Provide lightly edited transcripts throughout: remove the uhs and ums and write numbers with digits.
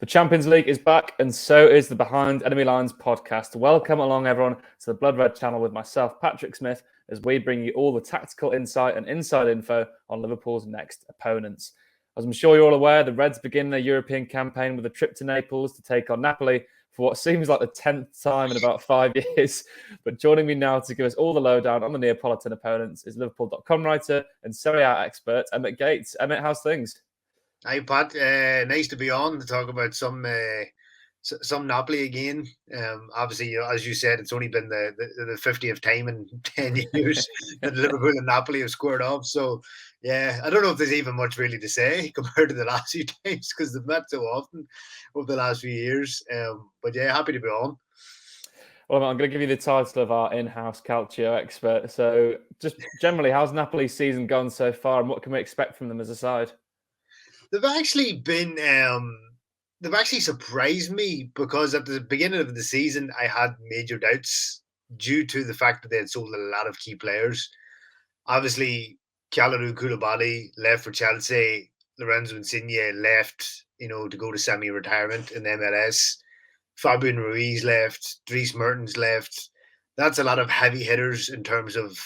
The Champions League is back, and so is the Behind Enemy Lines podcast. Welcome along, everyone, to the Blood Red channel with myself, Patrick Smith, as we bring you all the tactical insight and inside info on Liverpool's next opponents. As I'm sure you're all aware, the Reds begin their European campaign with a trip to Naples to take on Napoli for what seems like the 10th time in about 5 years. But joining me now to give us all the lowdown on the Neapolitan opponents is Liverpool.com writer and Serie A expert, Emmet Gates. Emmet, how's things? Hi Pat, nice to be on to talk about some Napoli again. Obviously, as you said, it's only been the 50th time in 10 years that Liverpool and Napoli have squared off. So, yeah, I don't know if there's even much really to say compared to the last few times because they've met so often over the last few years. But yeah, happy to be on. Well, I'm going to give you the title of our in-house Calcio expert. So, just generally, how's Napoli's season gone so far, and what can we expect from them as a side? They've actually surprised me because at the beginning of the season, I had major doubts due to the fact that they had sold a lot of key players. Obviously, Kalidou Koulibaly left for Chelsea. Lorenzo Insigne left, to go to semi-retirement in the MLS. Fabian Ruiz left. Dries Mertens left. That's a lot of heavy hitters in terms of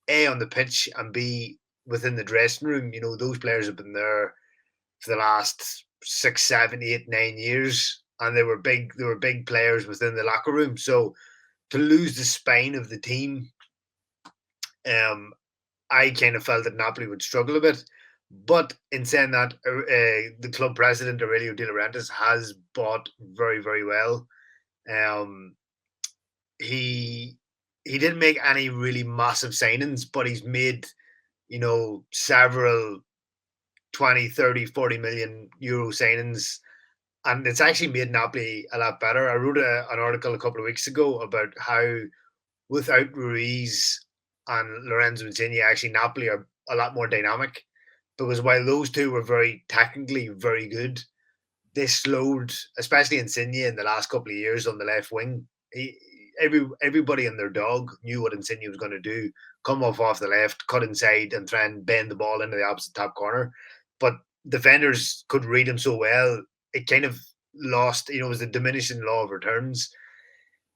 A, on the pitch, and B, within the dressing room. Those players have been there for the last 6, 7, 8, 9 years, and they were big players within the locker room. So to lose the spine of the team, I kind of felt that Napoli would struggle a bit. But in saying that, the club president Aurelio De Laurentiis has bought very, very well. He didn't make any really massive signings, but he's made several 20, 30, 40 million euro signings, and it's actually made Napoli a lot better. I wrote an article a couple of weeks ago about how without Ruiz and Lorenzo Insigne, actually Napoli are a lot more dynamic, because while those two were very technically very good, they slowed, especially Insigne in the last couple of years on the left wing. Everybody and their dog knew what Insigne was going to do: come off the left, cut inside, and try and bend the ball into the opposite top corner. But defenders could read him so well, it kind of lost. It was the diminishing law of returns.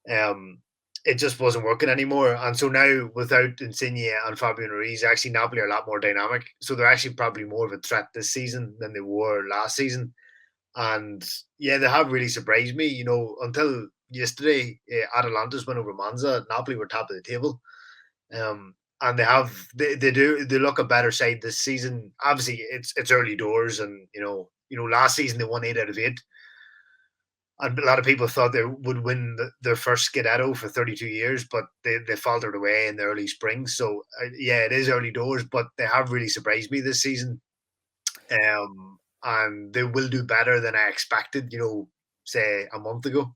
It just wasn't working anymore. And so now, without Insigne and Fabian Ruiz, actually Napoli are a lot more dynamic. So they're actually probably more of a threat this season than they were last season. And yeah, they have really surprised me. Until yesterday, Atalanta's went over Monza. Napoli were top of the table. And they look a better side this season. Obviously, it's early doors, and last season they won 8 out of 8, and a lot of people thought they would win their first Scudetto for 32 years, but they faltered away in the early spring. So yeah, it is early doors, but they have really surprised me this season, and they will do better than I expected. Say a month ago.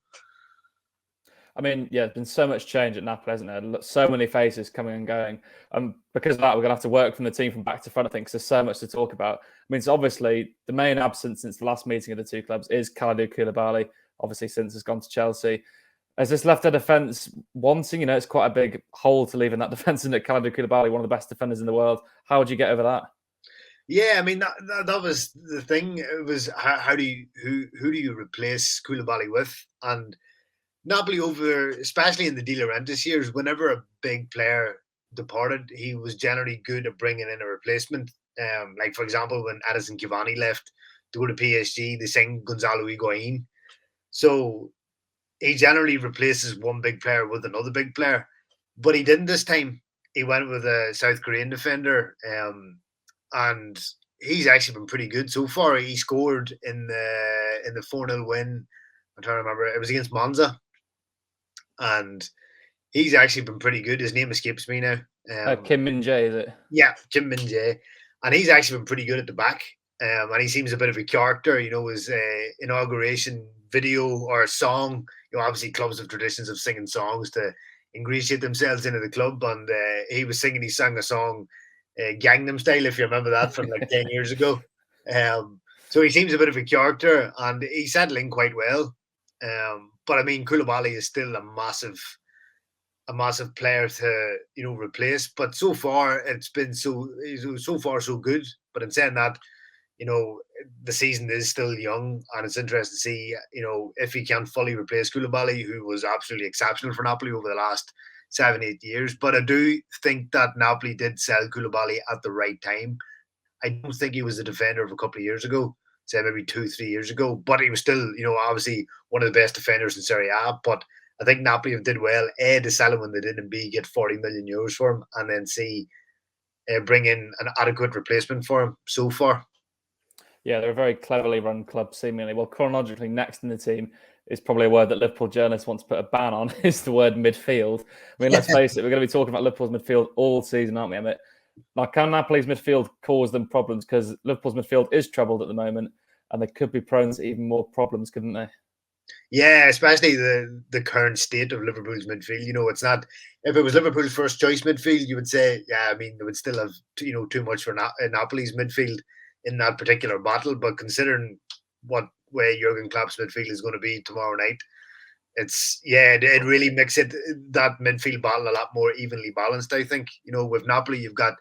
I mean, yeah, there's been so much change at Napoli, hasn't there? So many faces coming and going. Because of that, we're going to have to work from the team from back to front, I think, because there's so much to talk about. I mean, it's obviously the main absence since the last meeting of the two clubs is Kalidou Koulibaly, obviously since he's gone to Chelsea. Has this left their defence wanting? It's quite a big hole to leave in that defence, isn't it? Kalidou Koulibaly, one of the best defenders in the world. How would you get over that? Yeah, I mean that was the thing. It was who do you replace Koulibaly with? And Napoli, especially in the De Laurentiis years, whenever a big player departed, he was generally good at bringing in a replacement. Like, for example, when Edinson Cavani left to go to PSG, they signed Gonzalo Higuain. So he generally replaces one big player with another big player. But he didn't this time. He went with a South Korean defender, and he's actually been pretty good so far. He scored in the 4-0 win. I'm trying to remember. It was against Monza, and he's actually been pretty good. His name escapes me now. Kim Min-jae, is it? Yeah, Kim Min-jae. And he's actually been pretty good at the back. And he seems a bit of a character. His inauguration video or song, obviously clubs have traditions of singing songs to ingratiate themselves into the club. And he sang a song, Gangnam Style, if you remember that, from like 10 years ago. So he seems a bit of a character, and he's settling quite well. But I mean, Koulibaly is still a massive player to replace. But so far it's been so far so good. But in saying that, the season is still young, and it's interesting to see, if he can fully replace Koulibaly, who was absolutely exceptional for Napoli over the last 7-8 years. But I do think that Napoli did sell Koulibaly at the right time. I don't think he was the defender of a couple of years ago, say maybe 2-3 years ago, but he was still, obviously one of the best defenders in Serie A. But I think Napoli did well, A, to sell him when they did, and B, get 40 million euros for him, and then C, bring in an adequate replacement for him so far. Yeah, they're a very cleverly run club, seemingly. Well, chronologically, next in the team is probably a word that Liverpool journalists want to put a ban on, is the word midfield. I mean, let's face it, we're going to be talking about Liverpool's midfield all season, aren't we, Emmet? Now, can Napoli's midfield cause them problems? Because Liverpool's midfield is troubled at the moment, and they could be prone to even more problems, couldn't they? Yeah, especially the current state of Liverpool's midfield. It's not, if it was Liverpool's first choice midfield, you would say, yeah, I mean, they would still have too much for Napoli's midfield in that particular battle. But considering what way Jurgen Klopp's midfield is going to be tomorrow night, it really makes that midfield battle a lot more evenly balanced. I think, with Napoli, you've got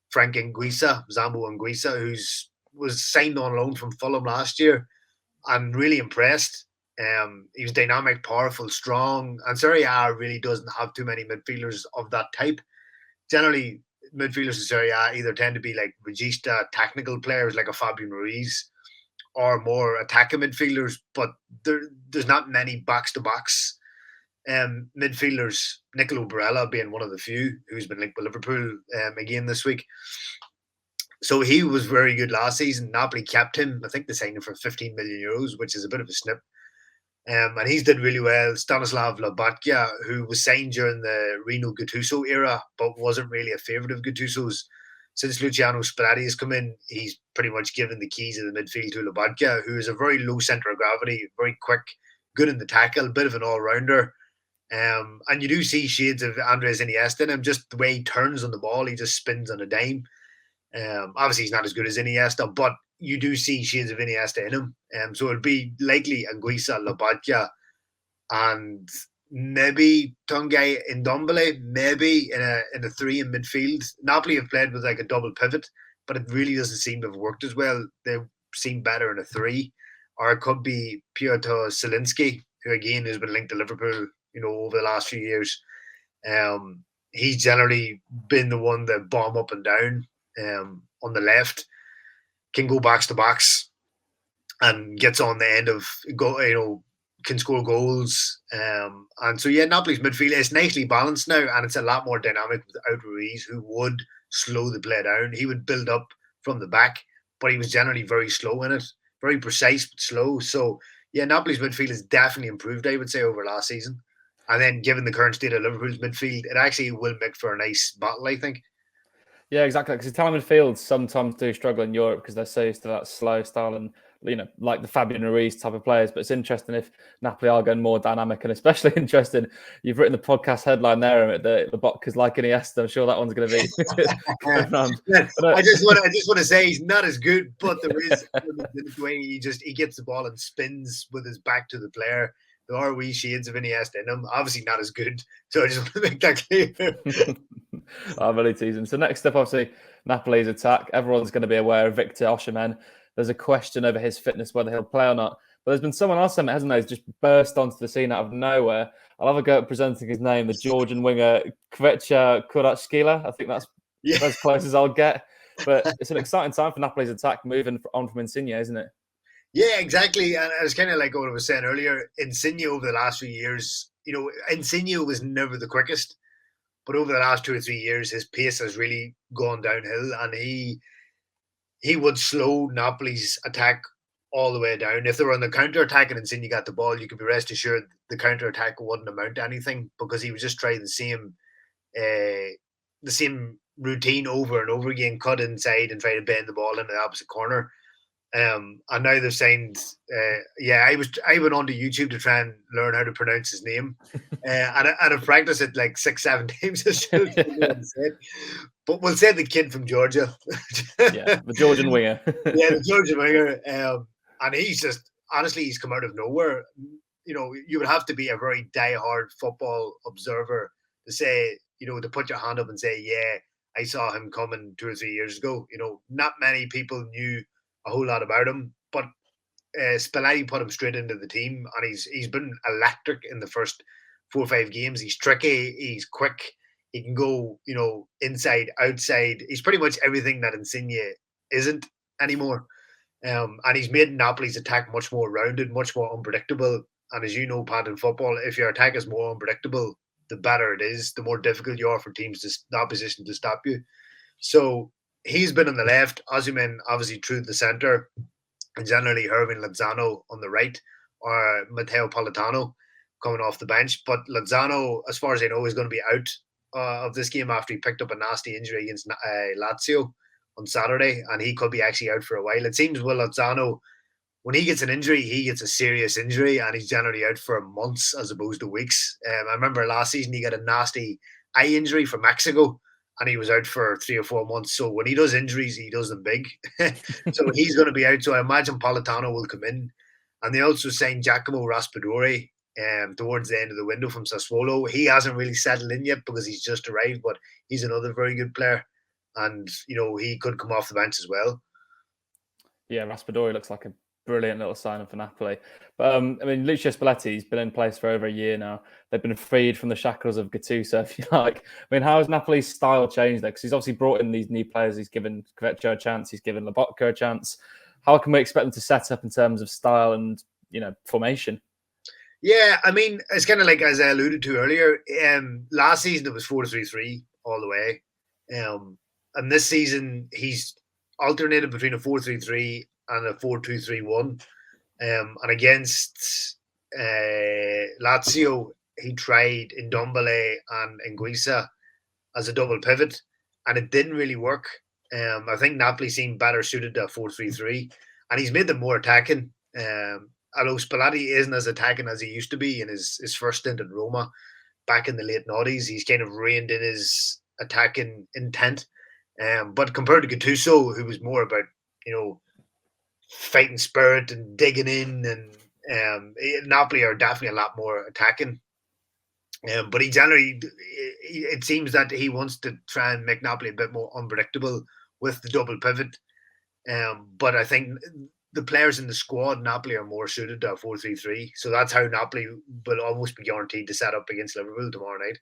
Frank Anguissa, Zambo Anguissa, was signed on loan from Fulham last year and really impressed. He was dynamic, powerful, strong, and Serie A really doesn't have too many midfielders of that type. Generally, midfielders in Serie A either tend to be like regista, technical players like a Fabian Ruiz, or more attacking midfielders, but there's not many box-to-box midfielders, Nicolo Barella being one of the few who's been linked with Liverpool again this week. So he was very good last season. Napoli kept him. I think they signed him for 15 million euros, which is a bit of a snip. And he's did really well. Stanislav Lobatka, who was signed during the Rino Gattuso era, but wasn't really a favourite of Gattuso's. Since Luciano Spalletti has come in, he's pretty much given the keys of the midfield to Lobatka, who is a very low centre of gravity, very quick, good in the tackle, a bit of an all-rounder. And you do see shades of Andres Iniesta in him, just the way he turns on the ball, he just spins on a dime. Obviously, he's not as good as Iniesta, but you do see shades of Iniesta in him. So it'll be likely Anguissa, Lobatka, and maybe Tanguy Ndombele, maybe in a three in midfield. Napoli have played with like a double pivot, but it really doesn't seem to have worked as well. They seem better in a three. Or it could be Piotr Zielinski, who again has been linked to Liverpool, over the last few years. He's generally been the one that bomb up and down on the left, can go box to box, and gets on the end of can score goals. And so Napoli's midfield is nicely balanced now, and it's a lot more dynamic without Ruiz, who would slow the play down. He would build up from the back, but he was generally very slow in it, very precise but slow. So Napoli's midfield has definitely improved, I would say, over last season. And then, given the current state of Liverpool's midfield, it actually will make for a nice battle, I think. Yeah, exactly. Because Italian midfields sometimes do struggle in Europe because they're so used to that slow style and, like the Fabian Ruiz type of players. But it's interesting if Napoli are going more dynamic, and especially interesting. You've written the podcast headline there, the Botka's like Iniesta. I'm sure that one's going to be going around. I just want to say he's not as good, but there is the way he gets the ball and spins with his back to the player. There are wee shades of Iniesta in him. Obviously not as good. So I just want to make that clear. I'm really teasing. So next up, obviously, Napoli's attack. Everyone's going to be aware of Victor Osimhen. There's a question over his fitness, whether he'll play or not. But there's been someone else, hasn't there, who's just burst onto the scene out of nowhere. I'll have a go at presenting his name, the Georgian winger, Kvaratskhelia. I think that's as close as I'll get. But it's an exciting time for Napoli's attack, moving on from Insigne, isn't it? Yeah, exactly. And it's kind of like what I was saying earlier. Insigne over the last few years, Insigne was never the quickest. But over the last 2 or 3 years, his pace has really gone downhill, and he would slow Napoli's attack all the way down. If they were on the counter-attack and Insigne got the ball, you could be rest assured the counter-attack wouldn't amount to anything, because he would just try the same routine over and over again, cut inside and try to bend the ball into the opposite corner. And now they've signed. I went on to YouTube to try and learn how to pronounce his name, and I've practiced it like 6-7 times. But we'll say the kid from Georgia. The Georgian winger. The Georgian winger, and he's just honestly he's come out of nowhere. You would have to be a very die-hard football observer to say, to put your hand up and say, yeah, I saw him coming 2 or 3 years ago. Not many people knew a whole lot about him. But Spalletti put him straight into the team, and he's been electric in the first 4 or 5 games. He's tricky, he's quick, he can go, inside, outside. He's pretty much everything that Insigne isn't anymore. And he's made Napoli's attack much more rounded, much more unpredictable. And as you know, Pat, in football, if your attack is more unpredictable, the better it is, the more difficult you are for teams, the opposition, to stop you. So he's been on the left, Osimhen obviously through the centre, and generally Hirving Lozano on the right, or Matteo Politano coming off the bench. But Lozano, as far as I know, is going to be out of this game after he picked up a nasty injury against Lazio on Saturday, and he could be actually out for a while. It seems with Lozano, when he gets an injury, he gets a serious injury, and he's generally out for months as opposed to weeks. I remember last season he got a nasty eye injury from Mexico, and he was out for 3 or 4 months. So when he does injuries, he does them big. So he's going to be out. So I imagine Politano will come in. And they also signed Giacomo Raspadori towards the end of the window from Sassuolo. He hasn't really settled in yet because he's just arrived, but he's another very good player. And, he could come off the bench as well. Yeah, Raspadori looks like a brilliant little signing for Napoli. But Lucio Spalletti's been in place for over a year now. They've been freed from the shackles of Gattuso, if you like. How has Napoli's style changed there? Because he's obviously brought in these new players. He's given Kvaratskhelia a chance. He's given Lobotka a chance. How can we expect them to set up in terms of style and formation? Yeah, it's kind of like, as I alluded to earlier, last season it was 4-3-3 all the way. And this season he's alternated between a 4-3-3 and a 4-2-3-1. And against Lazio, he tried Ndombele and Anguissa as a double pivot, and it didn't really work. I think Napoli seemed better suited to a 4-3-3, and he's made them more attacking. Although Spalletti isn't as attacking as he used to be in his first stint at Roma back in the late noughties, he's kind of reined in his attacking intent. But compared to Gattuso, who was more about, fighting spirit and digging in, and Napoli are definitely a lot more attacking. But it seems that he wants to try and make Napoli a bit more unpredictable with the double pivot. But I think the players in the squad, Napoli, are more suited to a 4-3-3. So that's how Napoli will almost be guaranteed to set up against Liverpool tomorrow night.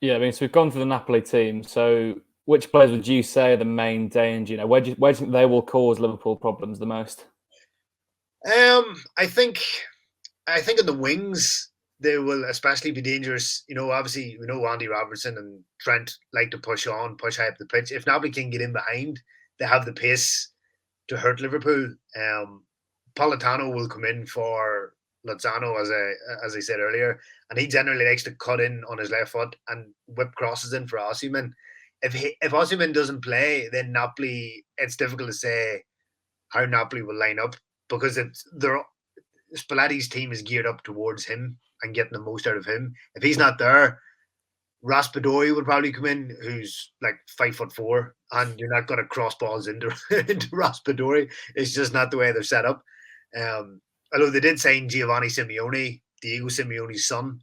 Yeah, so we've gone through the Napoli team. So which players would you say are the main danger? Where do you think they will cause Liverpool problems the most? I think in the wings they will especially be dangerous. Obviously we know Andy Robertson and Trent like to push high up the pitch. If Napoli can get in behind, they have the pace to hurt Liverpool. Politano will come in for Lozano, as I said earlier, and he generally likes to cut in on his left foot and whip crosses in for Osimhen. If Osimhen doesn't play, then Napoli, it's difficult to say how Napoli will line up, because Spalletti's team is geared up towards him and getting the most out of him. If he's not there, Raspadori would probably come in, who's like 5'4", and you're not going to cross balls into Raspadori. It's just not the way they're set up. Although they did sign Giovanni Simeone, Diego Simeone's son,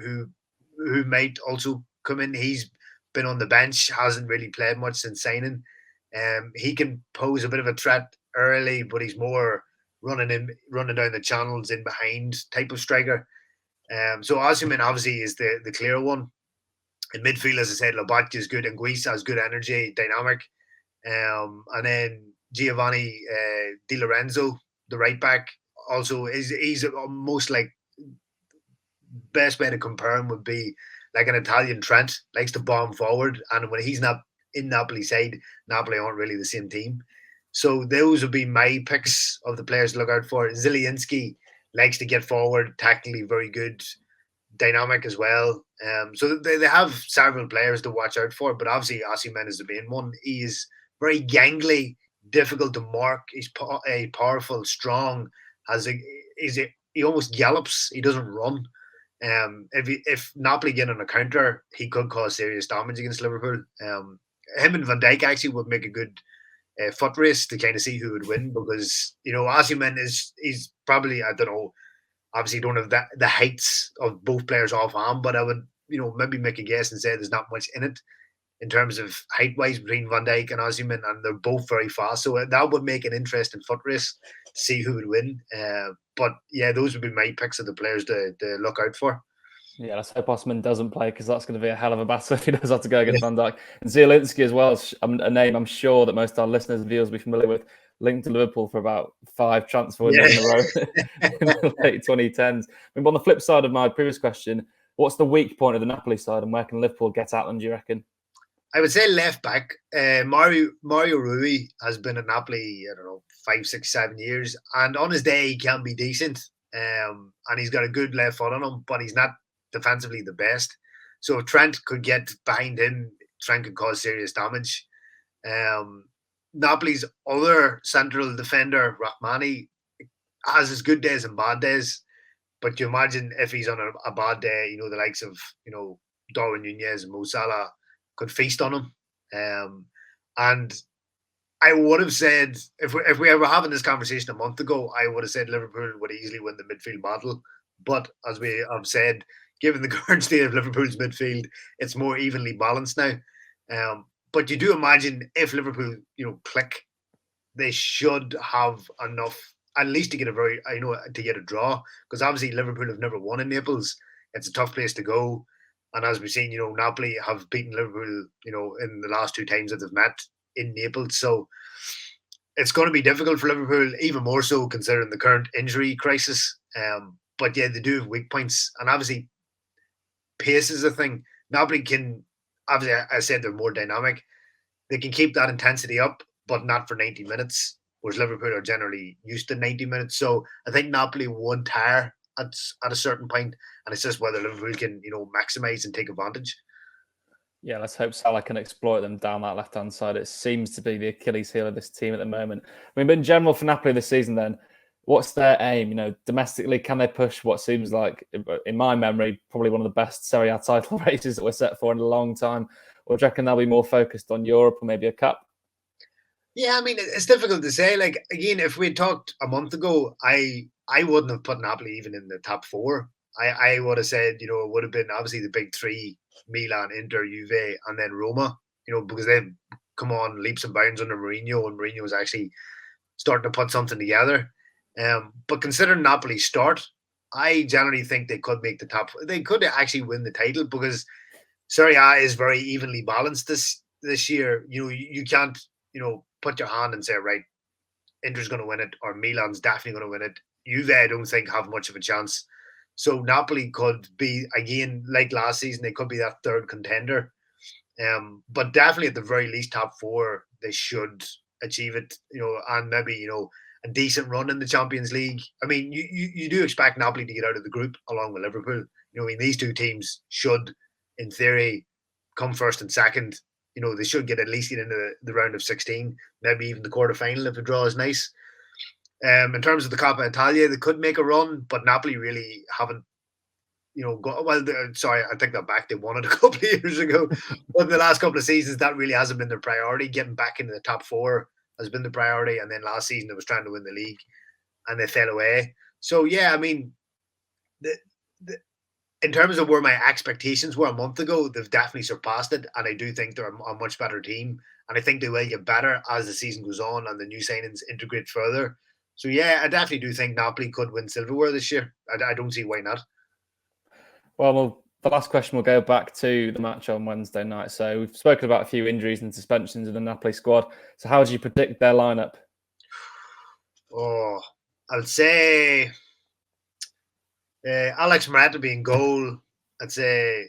who might also come in. He's been on the bench, hasn't really played much since signing. He can pose a bit of a threat early, but he's more running down the channels in behind type of striker. So Osimhen obviously is the clear one. In midfield, as I said, Lobotka is good, Anguissa has good energy, dynamic. And then Giovanni Di Lorenzo, the right back, also he's almost like, best way to compare him would be like an Italian Trent, likes to bomb forward, and when he's not in Napoli's side, Napoli aren't really the same team. So those would be my picks of the players to look out for. Zielinski likes to get forward, tactically very good, dynamic as well. So they have several players to watch out for, but obviously Osimhen is the main one. He is very gangly, difficult to mark. He's powerful, strong. He almost gallops. He doesn't run. If Napoli get on a counter, he could cause serious damage against Liverpool. Him and Van Dijk actually would make a good foot race to kind of see who would win, because Osimhen he's probably, I don't know, obviously don't have the heights of both players offhand, but I would maybe make a guess and say there's not much in it. in terms of height-wise between Van Dijk and Osimhen, and they're both very fast. So that would make an interesting foot race to see who would win. But yeah, those would be my picks of the players to look out for. Yeah, let's hope Osimhen doesn't play, because that's going to be a hell of a battle if he does have to go against Van Dijk. And Zielinski as well, a name I'm sure that most of our listeners and viewers will be familiar with, linked to Liverpool for about 5 transfer windows in a row in the late 2010s. But on the flip side of my previous question, what's the weak point of the Napoli side, and where can Liverpool get at them, do you reckon? I would say left back. Mario Rui has been at Napoli, I don't know, 5, 6, 7 years. And on his day, he can be decent. And he's got a good left foot on him, but he's not defensively the best. So if Trent could get behind him, Trent could cause serious damage. Napoli's other central defender, Rahmani, has his good days and bad days. But you imagine if he's on a bad day, the likes of, Darwin Nunez and Mo Salah could feast on him. And I would have said, if we were having this conversation a month ago, I would have said Liverpool would easily win the midfield battle. But as we have said, given the current state of Liverpool's midfield, it's more evenly balanced now. But you do imagine if Liverpool, click, they should have enough, at least to get to get a draw. Because obviously Liverpool have never won in Naples. It's a tough place to go. And as we've seen, Napoli have beaten Liverpool, in the last 2 times that they've met in Naples. So it's going to be difficult for Liverpool, even more so considering the current injury crisis. But yeah, they do have weak points. And obviously, pace is a thing. Napoli can, obviously, I said they're more dynamic. They can keep that intensity up, but not for 90 minutes, whereas Liverpool are generally used to 90 minutes. So I think Napoli won't tire at a certain point, and it's just whether Liverpool can, maximise and take advantage. Yeah, let's hope Salah can exploit them down that left-hand side. It seems to be the Achilles heel of this team at the moment. I mean, but in general for Napoli this season then, what's their aim? Domestically, can they push what seems like, in my memory, probably one of the best Serie A title races that we're set for in a long time? Or do you reckon they'll be more focused on Europe or maybe a cup? Yeah, I mean, it's difficult to say. Like, again, if we talked a month ago, I wouldn't have put Napoli even in the top 4. I would have said, it would have been obviously the big 3, Milan, Inter, Juve, and then Roma, because they've come on leaps and bounds under Mourinho, and Mourinho was actually starting to put something together. But considering Napoli's start, I generally think they could make the top. They could actually win the title, because Serie A is very evenly balanced this year. You can't, put your hand and say, right, Inter's going to win it, or Milan's definitely going to win it. Juve, I don't think, have much of a chance. So Napoli could be, again, like last season, they could be that third contender. But definitely at the very least, top 4, they should achieve it, and maybe, a decent run in the Champions League. I mean, you do expect Napoli to get out of the group along with Liverpool. These 2 teams should, in theory, come first and second. They should get at least into the round of 16, maybe even the quarterfinal if the draw is nice. In terms of the Coppa Italia, they could make a run, but Napoli really haven't, sorry, I take that back. They won it a couple of years ago. But in the last couple of seasons, that really hasn't been their priority. Getting back into the top 4 has been the priority. And then last season, they was trying to win the league, and they fell away. So, yeah, I mean, in terms of where my expectations were a month ago, they've definitely surpassed it. And I do think they're a much better team. And I think they will get better as the season goes on and the new signings integrate further. So, yeah, I definitely do think Napoli could win silverware this year. I don't see why not. Well, the last question will go back to the match on Wednesday night. So we've spoken about a few injuries and suspensions in the Napoli squad. So how do you predict their lineup? Oh, I'll say Alex Morata being goal. I'd say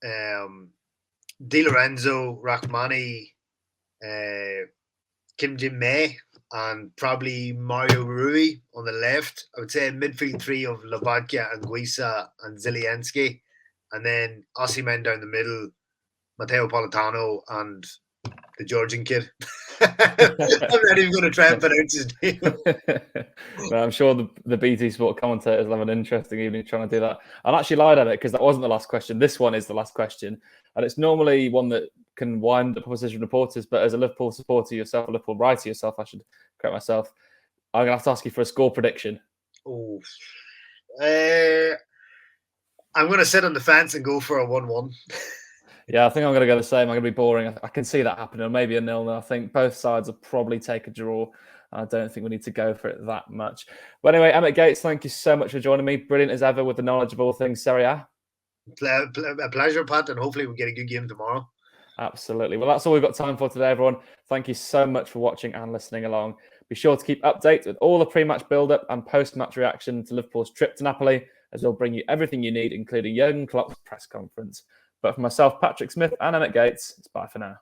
Di Lorenzo, Rahmani, Kim Jin-May, and probably Mario Rui on the left. I would say midfield 3 of Lobotka and Guisa and Zielinski, and then Osimhen down the middle, Matteo Politano, and the Georgian kid. I'm not even going to try and pronounce his name. No, I'm sure the BT Sport commentators will have an interesting evening trying to do that. I'll actually lied at it, because that wasn't the last question. This one is the last question. And it's normally one that can wind up opposition reporters, but as a Liverpool supporter yourself, a Liverpool writer yourself, I should correct myself, I'm going to have to ask you for a score prediction. Oh, I'm going to sit on the fence and go for a 1-1. Yeah, I think I'm going to go the same. I'm going to be boring. I can see that happening. Maybe a 0-0. I think both sides will probably take a draw. I don't think we need to go for it that much. But anyway, Emmet Gates, thank you so much for joining me. Brilliant as ever with the knowledge of all things Serie A. A pleasure, Pat, and hopefully we get a good game tomorrow. Absolutely. Well, that's all we've got time for today, everyone. Thank you so much for watching and listening along. Be sure to keep updated with all the pre-match build-up and post-match reaction to Liverpool's trip to Napoli, as we'll bring you everything you need, including Jurgen Klopp's press conference. But for myself, Patrick Smith, and Emmet Gates, it's bye for now.